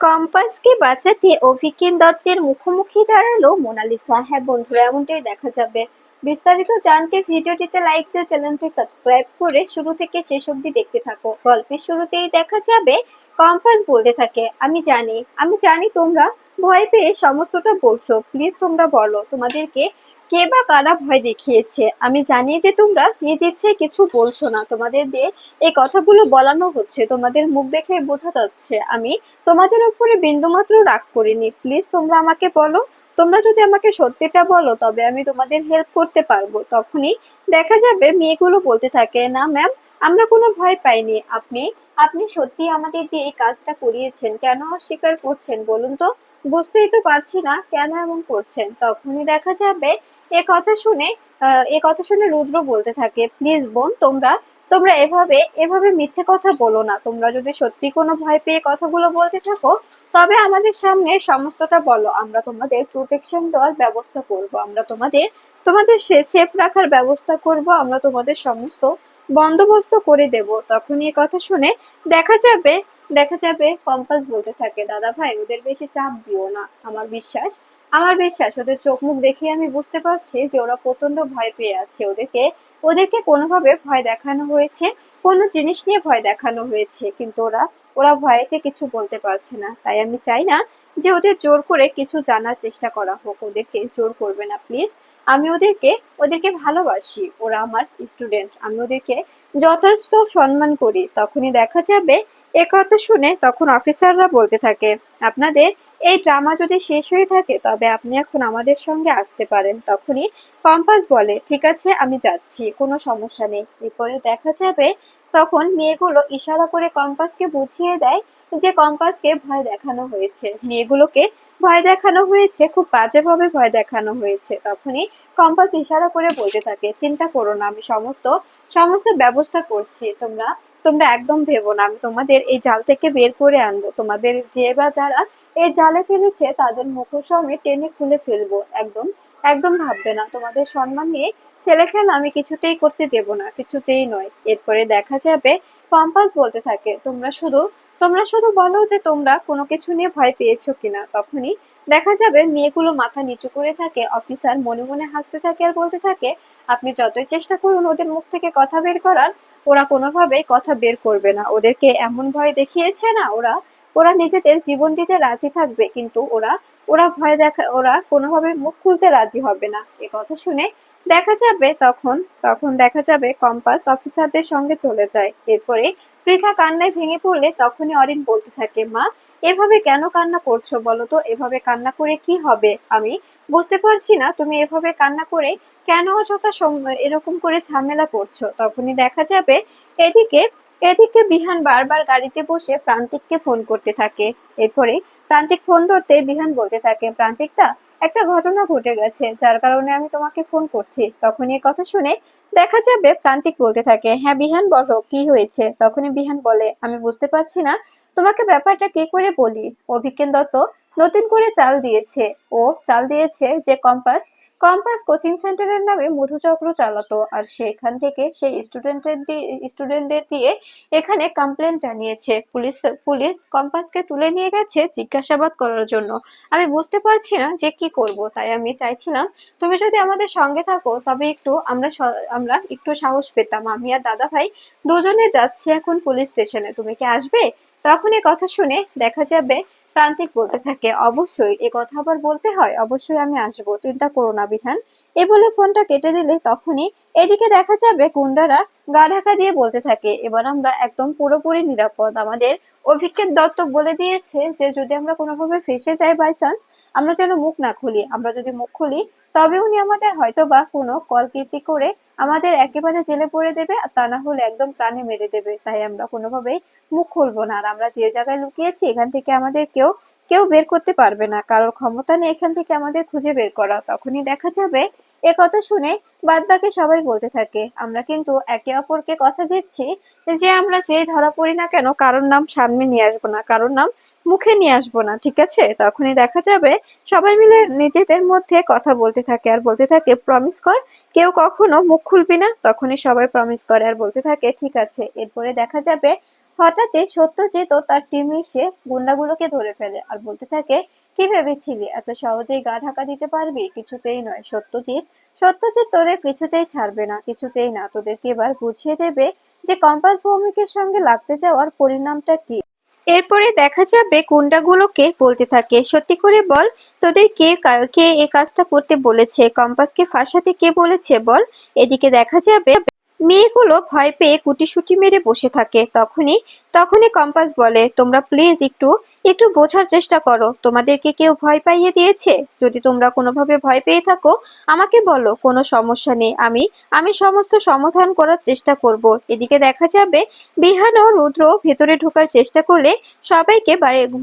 কম্পাসকে বাঁচাতে অভিজ্ঞান দত্তের মুখোমুখি দাঁড়ালো মোনালিসা। হ্যাঁ বন্ধুরা, এমনটাই দেখা যাবে। বিস্তারিত জানতে ভিডিওটিতে লাইক দিয়ে চ্যানেলটি সাবস্ক্রাইব করে শুরু থেকে শেষ অবধি দেখতে থাকো। গল্পের শুরুতেই দেখা যাবে কম্পাস বলতে থাকে, আমি জানি তোমরা ভয় পেয়ে সমস্তটা বলছো। প্লিজ তোমরা বলো, তোমাদেরকে কে বা কারা ভয় দেখিয়েছে? আমি জানি যে তোমরা নিজ ইচ্ছে কিছু বলছো না, তোমাদের দিয়ে এই কথাগুলো বলানো হচ্ছে। তোমাদের মুখ দেখে বোঝা যাচ্ছে আমি তোমাদের উপরে বিন্দুমাত্র রাগ করিনি। প্লিজ তোমরা আমাকে বলো, তোমরা যদি আমাকে সত্যিটা বলো তবে আমি তোমাদের হেল্প করতে পারবো। তখনই দেখা যাবে মেয়েগুলো বলতে থাকে, না ম্যাম, আমরা কোনো ভয় পাইনি। আপনি আপনি সত্যি আমাদের দিয়ে এই কাজটা করিয়েছেন, কেন অস্বীকার করছেন বলুন তো? বুঝতেই তো পারছি না কেন এমন করছেন। তখনই দেখা যাবে এ কথা শুনে রুদ্র বলতে থাকে, প্লিজ বোন, তোমরা তোমরা এভাবে এভাবে মিথ্যে কথা বলো না। তোমরা যদি সত্যি কোনো ভয় পেয়ে কথাগুলো বলতে থাকো তবে আমাদের সামনে সমস্তটা বলো, আমরা তোমাদের প্রোটেকশন দেওয়ার ব্যবস্থা করব, আমরা তোমাদের সেফ রাখার ব্যবস্থা করব, আমরা তোমাদের সমস্ত বন্দোবস্ত করে দেব। তখনই এ কথা শুনে দেখা যাবে দেখা যাবে কম্পাস বলতে থাকে, দাদা ভাই, ওদের বেশি চাপ দিও না। আমার বিশ্বাস ওদের চোখ মুখ দেখে আমি বুঝতে পারছি যে ওরা প্রচন্ড ভয় পেয়ে আছে। ওদেরকে কোনোভাবে ভয় দেখানো হয়েছে, কোনো জিনিস নিয়ে ভয় দেখানো হয়েছে, কিন্তু ওরা ওরা ভয়েতে কিছু বলতে পারছে না। তাই আমি চাই না যে ওদের জোর করে কিছু জানার চেষ্টা করা হোক। ওদেরকে জোর করবে না প্লিজ। আমি ওদেরকে ভালোবাসি, ওরা আমার স্টুডেন্ট, আমি ওদেরকে যথেষ্ট সম্মান করি। তখনই দেখা যাবে এ কথা শুনে তখন অফিসাররা বলতে থাকে, আপনাদের এই ড্রামা যদি শেষ হয়ে থাকে তবে আপনি এখন আমাদের সঙ্গে আসতে পারেন। তখনই কম্পাস বলে, ঠিক আছে, আমি যাচ্ছি, কোনো সমস্যা নেই। এরপরে দেখা যাবে তখন মেয়েগুলো ইশারা করে কম্পাসকে বুঝিয়ে দেয় যে কম্পাসকে ভয় দেখানো হয়েছে, মেয়েগুলোকে ভয় দেখানো হয়েছে, খুব বাজেভাবে ভয় দেখানো হয়েছে। তখনই কম্পাস ইশারা করে বলতে থাকে, চিন্তা করো না, আমি সমস্ত সমস্ত ব্যবস্থা করছি। তোমরা তোমরা একদম ভেবো না, আমি তোমাদের এই জাল থেকে বের করে আনবো। তোমাদের যে বা যারা এই জালে ফেলেছে তাদের মুখোশ আমি টেনে খুলে ফেলবো। একদম একদম ভাববে না, তোমাদের সম্মান নিয়ে ছেলেখেলা আমি কিছুতেই করতে দেব না, কিছুতেই নয়। এরপরে দেখা যাবে কম্পাস বলতে থাকে, তোমরা শুধু বলো যে তোমরা কোনো কিছু নিয়ে ভয় পেয়েছো কিনা। তখনই দেখা যাবে মেয়েগুলো মাথা নিচু করে থাকে। অফিসার মনে মনে হাসতে থাকে আর বলতে থাকে, আপনি যতই চেষ্টা করুন ওদের মুখ থেকে কথা বের করার, ওরা কোনোভাবেই কথা বের করবে না। ওদেরকে এমন ভয় দেখিয়েছে না, ওরা ওরা নিজেদের জীবন দিতে রাজি থাকবে, কিন্তু ওরা ওরা কোনোভাবে মুখ খুলতে রাজি হবে না। এ কথা শুনে দেখা যাবে তখন দেখা যাবে কম্পাস অফিসারদের সঙ্গে চলে যায়। এরপরে পৃথা কান্নায় ভেঙে পড়লে তখনই অরিন বলতে থাকে, মা, এভাবে কেন কান্না করছো বলো তো? এভাবে কান্না করে কি হবে? আমি বুঝতে পারছি না তুমি এভাবে কান্না করে কেন অযথা এরকম করে ঝামেলা করছো। তখনই দেখা যাবে এদিকে এদিকে বিহান বারবার গাড়িতে বসে প্রান্তিককে ফোন করতে থাকে। এরপরে প্রান্তিক ফোন ধরতে বিহান বলতে থাকে, প্রান্তিকদা, একটা ঘটনা ঘটে গেছে যার কারণে আমি তোমাকে ফোন করছি। তখনই এ কথা শুনে দেখা যাবে প্রান্তিক বলতে থাকে, হ্যাঁ বিহান, বলো কি হয়েছে? তখনই বিহান বলে, আমি বুঝতে পারছি না তোমাকে ব্যাপারটা কি করে বলি। অভিজ্ঞান দত্ত নতুন করে চাল দিয়েছে যে কম্পাস কম্পাস কোচিং সেন্টারের নামে মধুচক্র চালাতো, আর সেখান থেকে সেই স্টুডেন্টদের দিয়ে এখানে কমপ্লেন জানিয়েছে। পুলিশ কম্পাসকে তুলে নিয়ে গেছে জিজ্ঞাসাবাদ করার জন্য। আমি বুঝতে পারছি না যে কি করব, তাই আমি চাইছিলাম তুমি যদি আমাদের সঙ্গে থাকো তবে আমরা একটু সাহস পেতাম। আমি আর দাদা ভাই দুজনে যাচ্ছি এখন পুলিশ স্টেশনে, তুমি কি আসবে? তখন এ কথা শুনে দেখা যাবে প্রান্তিক বলতে থাকে, অবশ্যই, এ কথা আবার বলতে হয়, অবশ্যই আমি আসবো, চিন্তা করো না বিহান। এ বলে ফোনটা কেটে দিলে তখনই এদিকে দেখা যাবে গুন্ডারা গা ঢাকা দিয়ে বলতে থাকে, এবার আমরা একদম পুরোপুরি নিরাপদ। আমাদের অভিজ্ঞান দত্ত বলে দিয়েছে যে যদি আমরা কোনোভাবে ফেঁসে যাই বাই চান্স, আমরা যেন মুখ না খুলি। আমরা যদি মুখ খুলি তবে উনি আমাদের হয়তো বা কোনো কলকীর্তি করে আমাদের একেবারে জেলে পড়ে দেবে, আর তা না হলে একদম প্রাণে মেরে দেবে। তাই আমরা কোনোভাবেই মুখ খুলবো না। আর আমরা যে জায়গায় লুকিয়েছি এখান থেকে আমাদের কেউ কেউ বের করতে পারবে না, কারোর ক্ষমতা নেই এখান থেকে আমাদের খুঁজে বের করা। তখনই দেখা যাবে এ কথা শুনে বাদবাকি সবাই বলতে থাকে, আমরা কিন্তু একে অপরকে কথা দিচ্ছি যে আমরা যে ধরা পড়ি না কেন কারোর নাম সামনে নিয়ে আসবো না, কারোর নাম মুখে নিয়ে আসবো না, ঠিক আছে? তখনই দেখা যাবে সবাই মিলে নিজেদের মধ্যে কথা বলতে থাকে আর বলতে থাকে, প্রমিস কর কেউ কখনো মুখ খুলবি না। তখনই সবাই প্রমিস করে আর বলতে থাকে, ঠিক আছে। এরপরে দেখা যাবে হঠাৎই সত্যজিৎ ও তার টিম এসে গুন্ডাগুলোকে ধরে ফেলে আর বলতে থাকে, কি ভেবেছিলি এত সহজেই গা ঢাকা দিতে পারবি? কিছুতেই নয় সত্যজিৎ। সত্যজিৎ তোদের কিছুতেই ছাড়বে না, কিছুতেই না। তোদেরকে এবার বুঝিয়ে দেবে যে কম্পাস ভৌমিকের সঙ্গে লাগতে যাওয়ার পরিণামটা কি। এরপরে দেখা যাবে গুন্ডাগুলোকে বলতে থাকে, সত্যি করে বল, তোদের কে এই কাজটা করতে বলেছে? কম্পাসকে ফাঁসাতে কে বলেছে বল। এদিকে দেখা যাবে মেয়েগুলো ভয় পেয়ে গুটিসুটি মেরে বসে থাকে। তখনই তখনই কম্পাস বলে, তোমরা প্লিজ একটু একটু বোঝার চেষ্টা করো। তোমাদেরকে কেউ ভয় পাইয়ে দিয়েছে? যদি তোমরা কোনোভাবে ভয় পেয়ে থাকো আমাকে বলো, কোনো সমস্যা নেই। আমি আমি সমস্ত সমাধান করার চেষ্টা করব। এদিকে দেখা যাবে বিহান ও রুদ্র ভেতরে ঢোকার চেষ্টা করলে সবাইকে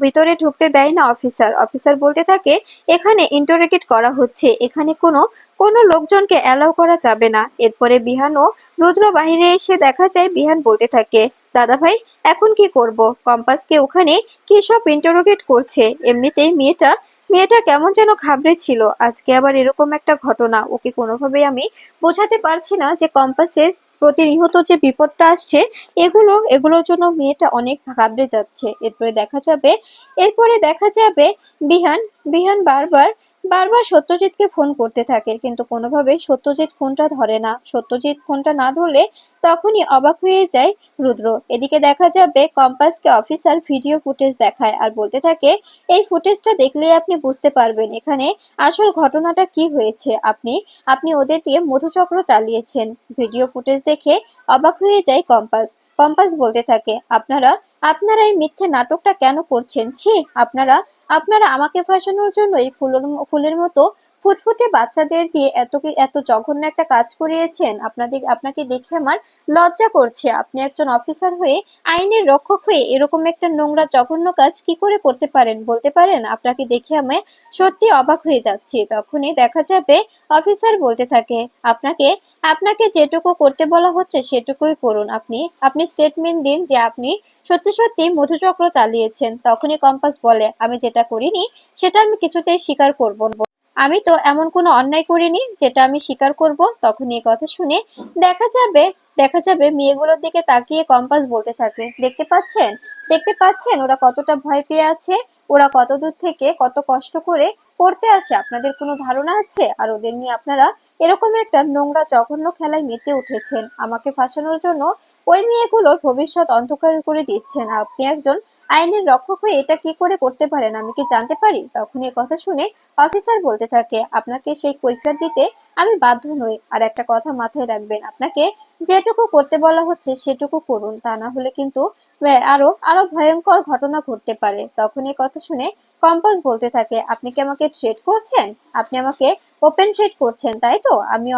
ভিতরে ঢুকতে দেয় না অফিসার। অফিসার বলতে থাকে, এখানে ইন্টারোগেট করা হচ্ছে, এখানে কোনো কোনো লোকজনকে অ্যালাউ করা যাবে না। এরপরে বিহান ও রুদ্র বাহিরে এসে দেখা যায় বিহান বলতে থাকে, দাদা ভাই এখন কি করব? কম্পাসকে ওখানে কি সব ইন্টারোগেট করছে। এমনিতেই মেয়েটা মেয়েটা কেমন যেন ঘাবড়ে ছিল, আজকে আবার এরকম একটা ঘটনা। ওকে কোনোভাবেই আমি বোঝাতে পারছি না যে কম্পাসের প্রতিনিয়ত যে বিপদটা আসছে এগুলোর জন্য মেয়েটা অনেক ঘাবড়ে যাচ্ছে। এরপরে দেখা যাবে বিহান বিহান বারবার বারবার সত্যজিৎকে ফোন করতে থাকে, কিন্তু কোনোভাবে সত্যজিৎ ফোনটা ধরে না। সত্যজিৎ ফোনটা না ধরলে তখনই অবাক হয়ে যায় রুদ্র। এদিকে দেখা যাবে কম্পাসকে অফিসার ভিডিও ফুটেজ দেখায় আর বলতে থাকে, এই ফুটেজটা দেখলেই আপনি বুঝতে পারবেন এখানে আসল ঘটনাটা কি হয়েছে। আপনি আপনি ওদের দিয়ে মধুচক্র চালিয়েছেন। ভিডিও ফুটেজ দেখে অবাক হয়ে যায় কম্পাস। কম্পাস বলতে থাকে, আপনারা আপনারা এই মিথ্যে নাটকটা কেন করছেন? ছি, আপনারা আপনারা আমাকে ফাঁসানোর জন্য এই ফুলের মতো ফুটফুটে বাচ্চাদের দিয়ে এত জঘন্য একটা কাজ করিয়েছেন। আপনাকে দেখে আমার লজ্জা করছে। আপনি একজন অফিসার হয়ে, আইনের রক্ষক হয়ে এরকম একটা নোংরা জঘন্য কাজ কি করে করতে পারেন বলতে পারেন? আপনাকে দেখে আমি সত্যি অবাক হয়ে যাচ্ছি। তখনই দেখা যাবে অফিসার বলতে থাকে, আপনাকে আপনাকে যেটুকু করতে বলা হচ্ছে সেটুকুই করুন। আপনি আপনি স্টেটমেন্ট দিন যে আপনি সত্যি সত্যি মধুচক্র চালিয়েছেন। তখনই কম্পাস বলে, আমি যেটা করিনি সেটা আমি কিছুতেই স্বীকার করব না। আমি তো এমন কোনো অন্যায় করিনি যেটা আমি স্বীকার করব। তখন এই কথা শুনে দেখা যাবে দেখা যাবে মেয়েগুলোর দিকে তাকিয়ে কম্পাস বলতে থাকে, দেখতে পাচ্ছেন ওরা কতটা ভয় পেয়ে আছে। ওরা কত দূর থেকে কত কষ্ট করে পড়তে আসে, আপনাদের কোনো ধারণা আছে? আর ওদের নিয়ে আপনারা এরকম একটা নোংরা জঘন্য খেলায় মেতে উঠেছেন। আমাকে ফাঁসানোর জন্য ওই মেয়েগুলোর ভবিষ্যৎ অন্ধকার করে দিচ্ছেন। আপনি একজন আইনের রক্ষক হয়ে এটা কি করে করতে পারেন, আমি কি জানতে পারি? তখন এই কথা শুনে অফিসার বলতে থাকে, আপনাকে সেই কৈফিয়ত দিতে আমি বাধ্য নই। আর একটা কথা মাথায় রাখবেন, আপনাকে যেটুকু করতে বলা হচ্ছে সেটুকু করুন, তা না হলে কিন্তু আরো আরো ভয়ঙ্কর ঘটনা ঘটতে পারে। তখন এই কথা শুনে কম্পাস বলতে থাকে, আপনি কি আমাকে থ্রেট করছেন? আপনি আমাকে ওপেন থ্রেট করছেন তাই তো? আমি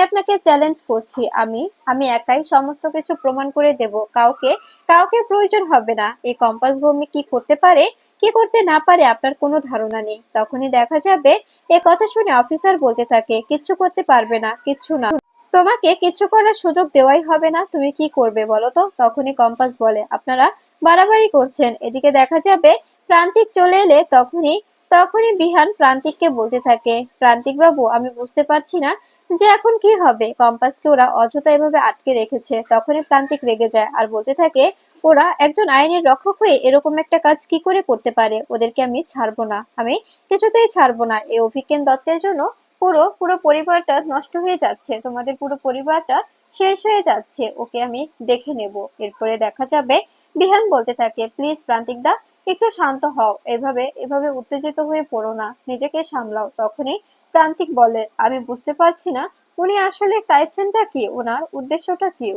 আপনাকে চ্যালেঞ্জ করছি। আমি আমি একাই সমস্ত কিছু প্রমাণ করে দেব। কাউকে কাউকে প্রয়োজন হবে না। এই কম্পাস ভূমি কি করতে পারে কি করতে না পারে আপনার কোনো ধারণা নেই। তখনই দেখা যাবে এ কথা শুনে অফিসার বলতে থাকে, কিচ্ছু করতে পারবে না, কিচ্ছু না। তোমাকে কিছু করার সুযোগ দেওয়াই হবে না। তুমি কি করবে বলো তো? তখনই কম্পাস বলে, আপনারা বাড়াবাড়ি করছেন। এদিকে দেখা যাবে প্রান্তিক চলে এলে তখনই তখনই বিহান প্রান্তিককে বলতে থাকে, প্রান্তিক বাবু আমি বুঝতে পারছি না যে এখন কি হবে। কম্পাসকে ওরা অযথা এভাবে আটকে রেখেছে। তখনই প্রান্তিক রেগে যায় আর বলতে থাকে, ওরা একজন আইনের রক্ষক হয়ে এরকম একটা কাজ কি করে করতে পারে? ওদেরকে আমি ছাড়বো না, আমি কিছুতেই ছাড়বো না। এই অভিজ্ঞান দত্তের জন্য পুরো পুরো পরিবারটা নষ্ট হয়ে যাচ্ছে। তোমাদের পুরো পরিবারটা শেষ হয়ে যাচ্ছে। ওকে আমি দেখে নেব। এরপরে দেখা যাবে বিহান বলতে থাকে, প্লিজ প্রান্তিক দা একটু শান্ত হও। এভাবে এভাবে উত্তেজিত হয়ে পড়ো না, নিজেকে সামলাও। তখনই প্রান্তিক বলে, আমি বুঝতে পারছি না উনি আসলে চাইছেনটা কি, ওনার উদ্দেশ্যটা কি।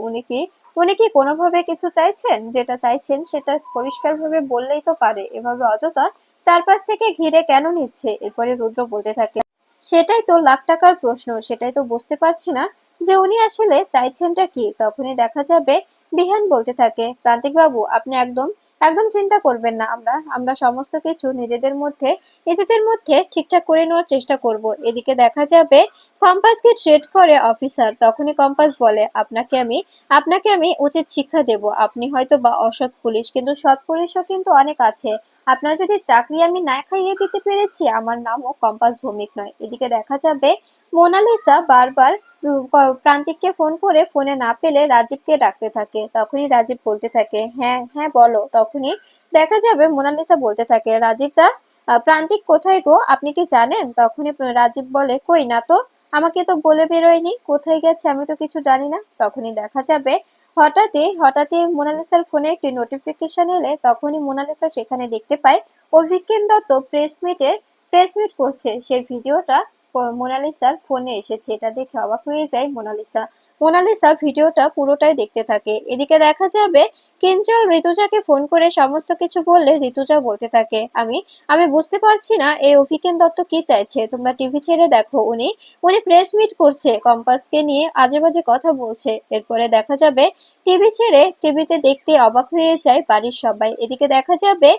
উনি কি কোনোভাবে কিছু চাইছেন? যেটা চাইছেন সেটা পরিষ্কারভাবে বললেই তো পারে। এভাবে অযথা চারপাশ থেকে ঘিরে কেন নিচ্ছে? এরপরে রুদ্র বলতে থাকে, সেটাই তো লাখ টাকার প্রশ্ন, সেটাই তো বুঝতে পারছি না যে উনি আসলে চাইছেনটা কি। তখনই দেখা যাবে বিহান বলতে থাকে, প্রান্তিক বাবু আপনি একদম একদম চিন্তা করবেন না। আমরা আমরা সমস্ত কিছু নিজেদের মধ্যে ঠিকঠাক করে নেওয়ার চেষ্টা করব। এদিকে দেখা যাবে কম্পাসকে থ্রেট করে অফিসার। তখনই কম্পাস বলে, আপনাকে আমি উচিত শিক্ষা দেব। আপনি হয়তো বা অসৎ পুলিশ, কিন্তু সৎ পুলিশও কিন্তু অনেক আছে। আপনার যদি চাকরি আমি না খাইয়ে দিতে পেরেছি, আমার নামও কম্পাস ভৌমিক নয়। এদিকে দেখা যাবে মোনালিসা বারবার প্রান্তিককে ফোন করে ফোনে না পেলে রাজীবকে ডাকতে থাকে। তখনই রাজীব বলতে থাকে, হ্যাঁ হ্যাঁ বলো। তখনই দেখা যাবে মোনালিসা বলতে থাকে, রাজীব দা, প্রান্তিক কোথায় গো, আপনি কি জানেন? তখনই রাজীব বলে, কই না তো, আমাকে তো বলে বেরোয়নি, কোথায় গেছে আমি তো কিছু জানি না। তখনই দেখা যাবে হঠাৎই মোনালিসার ফোনে একটি নোটিফিকেশন এলে তখনই মোনালিসা সেখানে দেখতে পায় অভিজ্ঞান দত্ত প্রেস মিট করছে। সেই ভিডিওটা মোনালিসার ফোনে এসেছে। এটা দেখে অবাক হয়ে যায় মোনালিসা। মোনালিসা ভিডিওটা পুরোটাই দেখতে থাকে। এদিকে দেখা যাবে কিঞ্জল ঋতুজাকে ফোন করে সমস্ত কিছু বললে ঋতুজা বলতে থাকে, আমি আমি বুঝতে পারছি না এই অভিজ্ঞান দত্ত কি চাইছে। তোমরা টিভি ছেড়ে দেখো, উনি উনি প্রেস মিট করছে, কম্পাসকে নিয়ে আজে বাজে কথা বলছে। এরপরে দেখা যাবে টিভি ছেড়ে টিভিতে দেখতে অবাক হয়ে যায় বাড়ির সবাই। এদিকে দেখা যাবে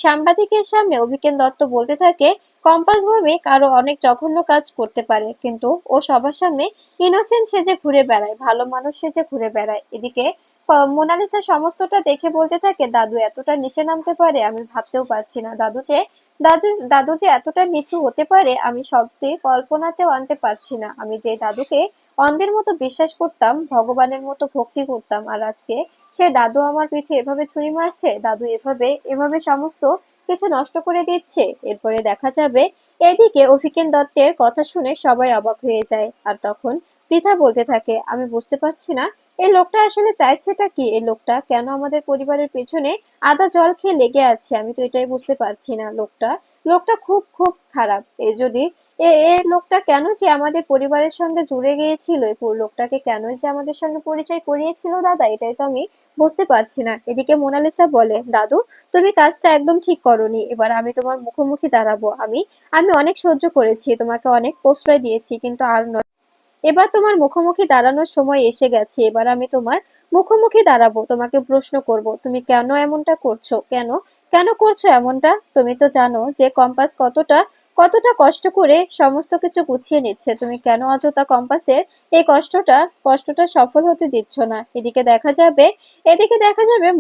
সাংবাদিকের সামনে অভিজ্ঞান দত্ত বলতে থাকে, কম্পাস ভৌমিক আরো অনেক জঘন্য কাজ করতে পারে, কিন্তু ও সবার সামনে ইনোসেন্ট সেজে ঘুরে বেড়ায়, ভালো মানুষ সেজে ঘুরে বেড়ায়। এদিকে মোনালিসা সমস্তটা দেখে বলতে থাকে, দাদু এতটা নিচে নামতে পারে আমি ভাবতেও পারছি না। দাদু যে এতটা নিচু হতে পারে আমি সত্যি কল্পনাতেও আনতে পারছি না। আমি যে দাদুকে অন্ধের মতো বিশ্বাস করতাম, ভগবানের মতো ভক্তি করতাম, আর আজকে সে দাদু আমার পিঠে এভাবে ছুরি মারছে, দাদু এভাবে এভাবে সমস্ত কিছু নষ্ট করে দিচ্ছে। এরপরে দেখা যাবে এদিকে অভিকেন দত্তের কথা শুনে সবাই অবাক হয়ে যায়। আর তখন পৃথা বলতে থাকে, আমি বুঝতে পারছি না এই লোকটা আসলে চাইছেটা কি, এই লোকটা কেন আমাদের পরিবারের পেছনে আদা জল খেয়ে লেগে আছে, আমি তো এটাই বুঝতে পারছি না। লোকটা লোকটা খুব খুব খারাপ। এ যদি এর লোকটা কেন যে আমাদের পরিবারের সঙ্গে জুড়ে গিয়েছিল, এই লোকটাকে কেনই যে আমাদের সঙ্গে পরিচয় করিয়েছিল দাদা, এটাই তো আমি বুঝতে পারছি না। এদিকে মোনালিসা বলে, দাদু তুমি কাজটা একদম ঠিক করোনি, এবার আমি তোমার মুখোমুখি দাঁড়াবো। আমি আমি অনেক সহ্য করেছি, তোমাকে অনেক প্রশ্রয় দিয়েছি, কিন্তু আর নয়, এবার তোমার মুখোমুখি দাঁড়ানোর সময় এসে গেছে। এবার আমি তোমার মুখোমুখি দাঁড়াবো, তোমাকে প্রশ্ন করব, তুমি কেন এমনটা করছো, কেন কেন করছো এমনটা? তুমি তো জানো যে কম্পাস কতটা কতটা কষ্ট করে সমস্ত কিছু গুছিয়ে নিচ্ছে, তুমি কেন অযথা কম্পাসের এই কষ্টটা সফল হতে দিচ্ছ না? এদিকে দেখা যাবে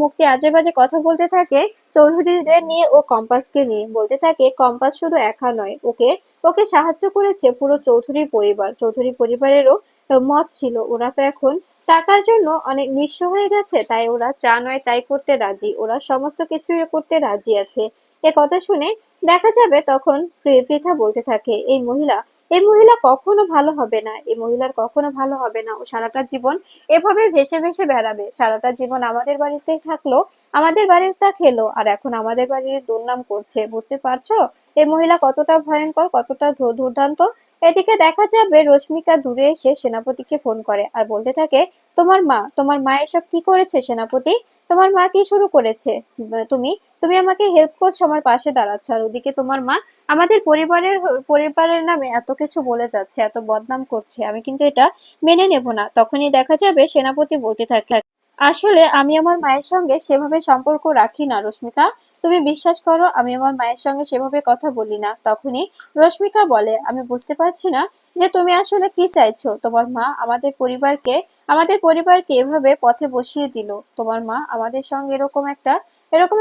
মুক্তি আজে বাজে কথা বলতে থাকে চৌধুরীদের নিয়ে ও কম্পাসকে নিয়ে। বলতে থাকে, কম্পাস শুধু একা নয়, ওকে ওকে সাহায্য করেছে পুরো চৌধুরী পরিবার। চৌধুরী পরিবারেরও মত ছিল, ওরা তো এখন টাকার জন্য অনেক নিঃস্ব হয়ে গেছে, তাই ওরা যা নয় তাই করতে রাজি, ওরা সমস্ত কিছু করতে রাজি আছে। এ কথা শুনে দেখা যাবে তখন পৃথা বলতে থাকে, এই মহিলা কখনো ভালো হবে না, এই মহিলার কখনো ভালো হবে না। ও সারাটা জীবন এভাবে ভেসে ভেসে বেড়াবে, সারাটা জীবন আমাদের বাড়িতেই থাকলো, আমাদের বাড়িটা খেলো, আর এখন আমাদের বাড়ির দুর্নাম করছে। বুঝতে পারছো এই মহিলা কতটা ভয়ঙ্কর, কতটা দুর্দান্ত? এদিকে দেখা যাবে রশ্মিকা দূরে এসে সেনাপতিকে ফোন করে আর বলতে থাকে, তোমার মা এসব কি করেছে সেনাপতি? তোমার মা কি শুরু করেছে? তুমি তুমি আমাকে হেল্প করছো, আমার পাশে দাঁড়াচ্ছ, আর ওদিকে তোমার মা আমাদের পরিবারের নামে এত কিছু বলে যাচ্ছে, এত বদনাম করছে, আমি কিন্তু এটা মেনে নেব না। তখনই দেখা যাবে সেনাপতি বলতে থাকে, আসলে আমি আমার মায়ের সঙ্গে সেভাবে সম্পর্ক রাখি না রশ্মিকা, তুমি বিশ্বাস করো আমি আমার মায়ের সঙ্গে সেভাবে কথা বলি না। তখনই রশ্মিকা বলে, আমি বুঝতে পারছি না যে তুমি আসলে কি চাইছো। তোমার মা আমাদের পরিবারকে এভাবে পথে বসিয়ে দিল, তোমার মা আমাদের সঙ্গে এরকম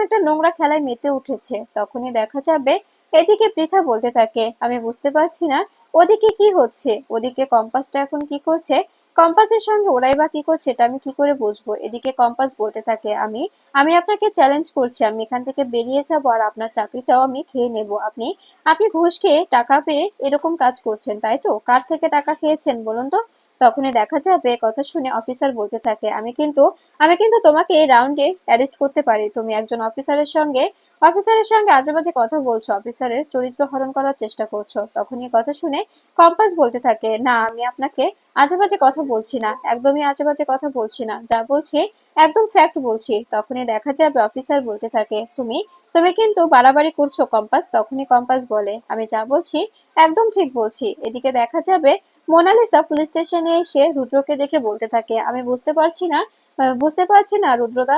একটা নোংরা খেলায় মেতে উঠেছে। তখনই দেখা যাবে এদিকে পৃথা বলতে থাকে, আমি বুঝতে পারছি না ওদিকে কি হচ্ছে, ওদিকে কম্পাসটা এখন কি করছে, কম্পাসের সঙ্গে ওরাই বা কি করছে, এটা আমি কি করে বুঝবো? এদিকে কম্পাস বলতে থাকে, আমি আমি আপনাকে চ্যালেঞ্জ করছি, আমি এখান থেকে বেরিয়ে যাবো আর আপনার চাকরিটাও আমি খেয়ে নেব। আপনি আপনি ঘুষ খেয়ে টাকা পেয়ে এরকম কাজ করছেন, তাই তো? কার থেকে টাকা খেয়েছেন বলুন তো? তখনই দেখা যাবে কথা শুনে অফিসার বলতে থাকে, আমি কিন্তু তোমাকে এই রাউন্ডে অ্যারেস্ট করতে পারি, তুমি একজন অফিসারের সঙ্গে আজে বাজে কথা বলছো, অফিসারের চরিত্র হরণ করার চেষ্টা করছো। তখনই কথা শুনে কম্পাস বলতে থাকে, না আমি আপনাকে আজে বাজে কথা বলছি না, একদমই আজে বাজে কথা বলছি না, যা বলছি একদম ফ্যাক্ট বলছি। তখনই দেখা যাবে অফিসার বলতে থাকে, তুমি তুমি কিন্তু বাড়াবাড়ি করছো কম্পাস। তখনই কম্পাস বলে, আমি যা বলছি একদম ঠিক বলছি। এদিকে দেখা যাবে মোনালিসা পুলিশ স্টেশনে এসে রুদ্রকে দেখে বলতে থাকে, আমি বুঝতে পারছি না রুদ্রদা,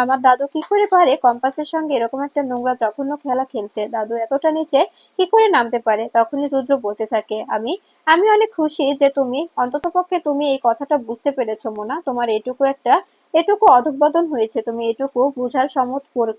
আমার দাদু কি করে পারে কম্পাসের সঙ্গে এরকম একটা নোংরা জঘন্য খেলা খেলতে, দাদু এতটা নিচে কি করে নামতে পারে? তখনই রুদ্র বলতে থাকে, আমি আমি অনেক খুশি যে তুমি অন্ততপক্ষে তুমি এই কথাটা বুঝতে পেরেছো মোনা, তোমার এটুকু অধঃপতন হয়েছে, তুমি এটুকু বোঝার সমত করে